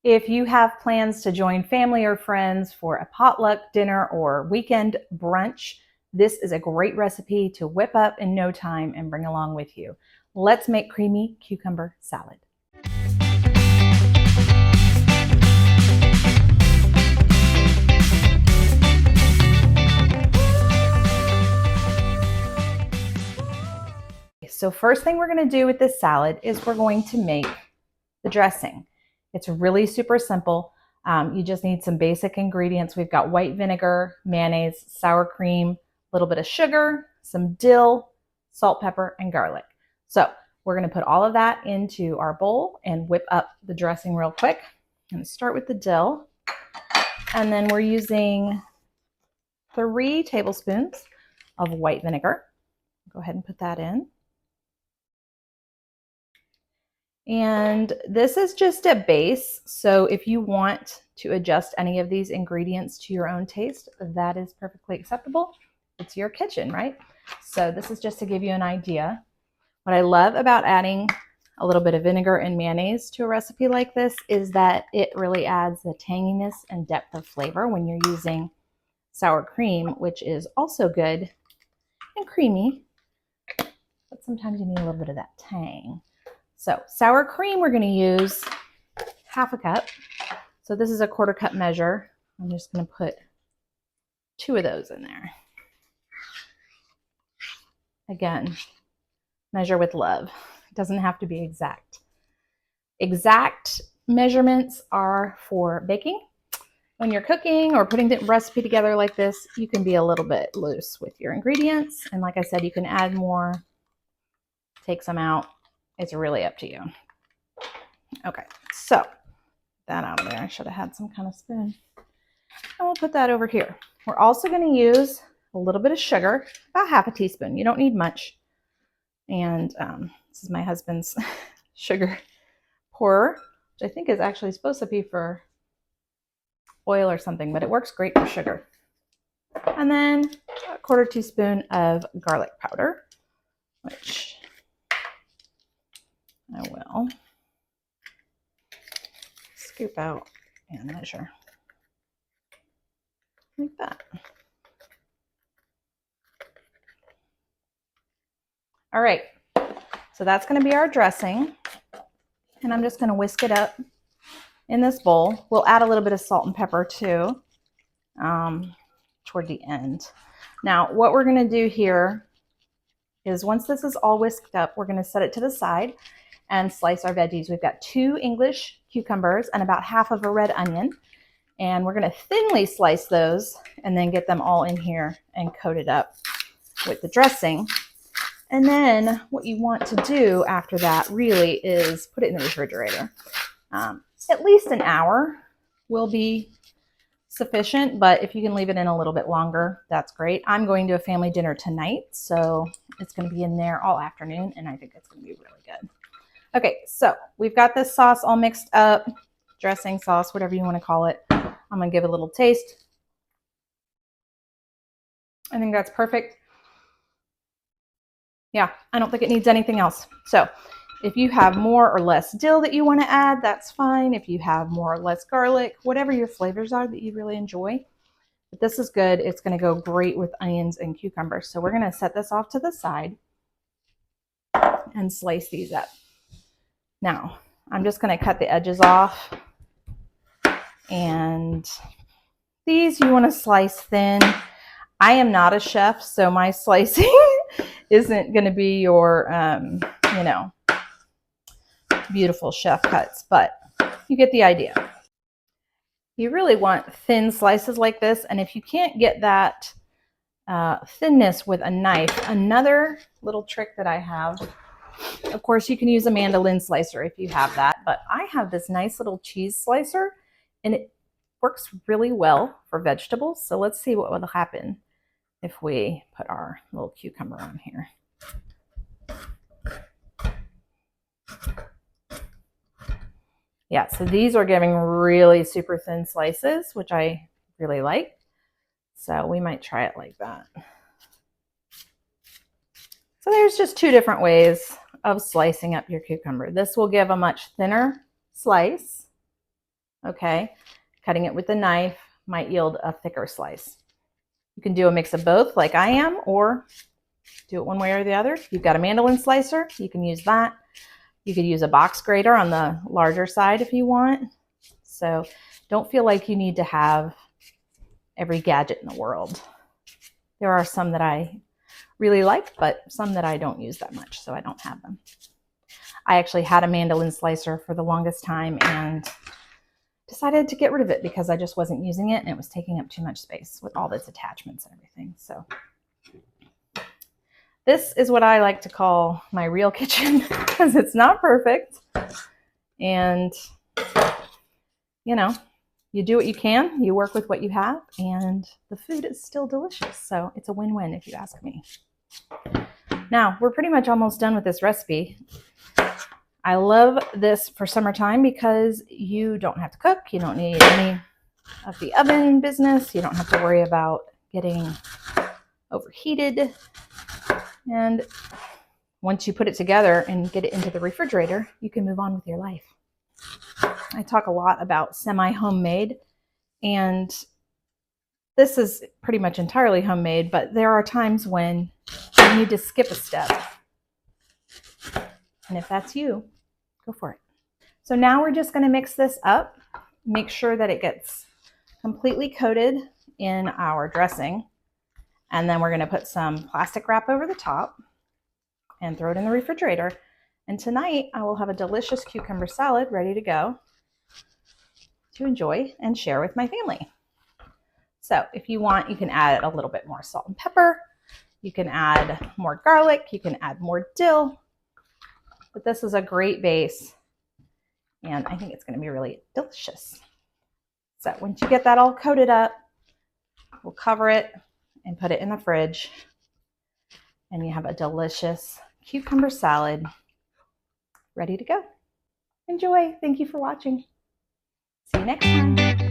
If you have plans to join family or friends for a potluck dinner or weekend brunch, this is a great recipe to whip up in no time and bring along with you. Let's make creamy cucumber salad. So first thing we're going to do with this salad is we're going to make the dressing. It's really super simple. You just need some basic ingredients. We've got white vinegar, mayonnaise, sour cream, a little bit of sugar, some dill, salt, pepper, and garlic. So we're going to put all of that into our bowl and whip up the dressing real quick. I'm going to start with the dill. And then we're using 3 tablespoons of white vinegar. Go ahead and put that in. And this is just a base, so if you want to adjust any of these ingredients to your own taste, that is perfectly acceptable. It's your kitchen, right? So this is just to give you an idea. What I love about adding a little bit of vinegar and mayonnaise to a recipe like this is that it really adds the tanginess and depth of flavor when you're using sour cream, which is also good and creamy, but sometimes you need a little bit of that tang. So sour cream, we're going to use 1/2 cup. So this is a 1/4 cup measure. I'm just going to put 2 of those in there. Again, measure with love. It doesn't have to be exact. Exact measurements are for baking. When you're cooking or putting the recipe together like this, you can be a little bit loose with your ingredients. And like I said, you can add more, take some out. It's really up to you. Okay, so that out of there. I should have had some kind of spoon. And we'll put that over here. We're also going to use a little bit of sugar, about 1/2 teaspoon. You don't need much. And this is my husband's sugar pourer, which I think is actually supposed to be for oil or something, but it works great for sugar. And then 1/4 teaspoon of garlic powder, which I will scoop out and measure like that. All right, so that's going to be our dressing, and I'm just going to whisk it up in this bowl. We'll add a little bit of salt and pepper too toward the end. Now, what we're going to do here is once this is all whisked up, we're going to set it to the side and slice our veggies. We've got 2 English cucumbers and about 1/2 of a red onion. And we're going to thinly slice those and then get them all in here and coat it up with the dressing. And then what you want to do after that really is put it in the refrigerator. At least an hour will be sufficient, but if you can leave it in a little bit longer, that's great. I'm going to a family dinner tonight, so it's going to be in there all afternoon, and I think it's going to be really good. Okay, so we've got this sauce all mixed up, dressing sauce, whatever you want to call it. I'm going to give it a little taste. I think that's perfect. Yeah, I don't think it needs anything else. So if you have more or less dill that you want to add, that's fine. If you have more or less garlic, whatever your flavors are that you really enjoy. But this is good. It's going to go great with onions and cucumbers. So we're going to set this off to the side and slice these up. Now, I'm just going to cut the edges off. And these you want to slice thin. I am not a chef, so my slicing isn't going to be your, beautiful chef cuts, but you get the idea. You really want thin slices like this, and if you can't get that thinness with a knife, another little trick that I have, of course, you can use a mandolin slicer if you have that, but I have this nice little cheese slicer, and it works really well for vegetables. So let's see what will happen if we put our little cucumber on here. Yeah, so these are giving really super thin slices, which I really like. So we might try it like that. So there's just 2 different ways of slicing up your cucumber. This will give a much thinner slice. okay? Cutting it with a knife might yield a thicker slice. You can do a mix of both like I am, or do it one way or the other. If you've got a mandolin slicer, you can use that. You could use a box grater on the larger side if you want. So don't feel like you need to have every gadget in the world. There are some that I really like, but some that I don't use that much, so I don't have them. I actually had a mandolin slicer for the longest time and decided to get rid of it because I just wasn't using it and it was taking up too much space with all its attachments and everything. So this is what I like to call my real kitchen because it's not perfect. And, you know, you do what you can, you work with what you have, and the food is still delicious. So it's a win-win if you ask me. Now, we're pretty much almost done with this recipe. I love this for summertime because you don't have to cook. You don't need any of the oven business. You don't have to worry about getting overheated. And once you put it together and get it into the refrigerator, you can move on with your life. I talk a lot about semi-homemade, and this is pretty much entirely homemade, but there are times when you need to skip a step. And if that's you, go for it. So now we're just going to mix this up. Make sure that it gets completely coated in our dressing. And then we're going to put some plastic wrap over the top and throw it in the refrigerator. And tonight I will have a delicious cucumber salad ready to go to enjoy and share with my family. So if you want, you can add a little bit more salt and pepper. You can add more garlic. You can add more dill. But this is a great base, and I think it's going to be really delicious. So once you get that all coated up, we'll cover it and put it in the fridge, and you have a delicious cucumber salad ready to go. Enjoy. Thank you for watching. See you next time.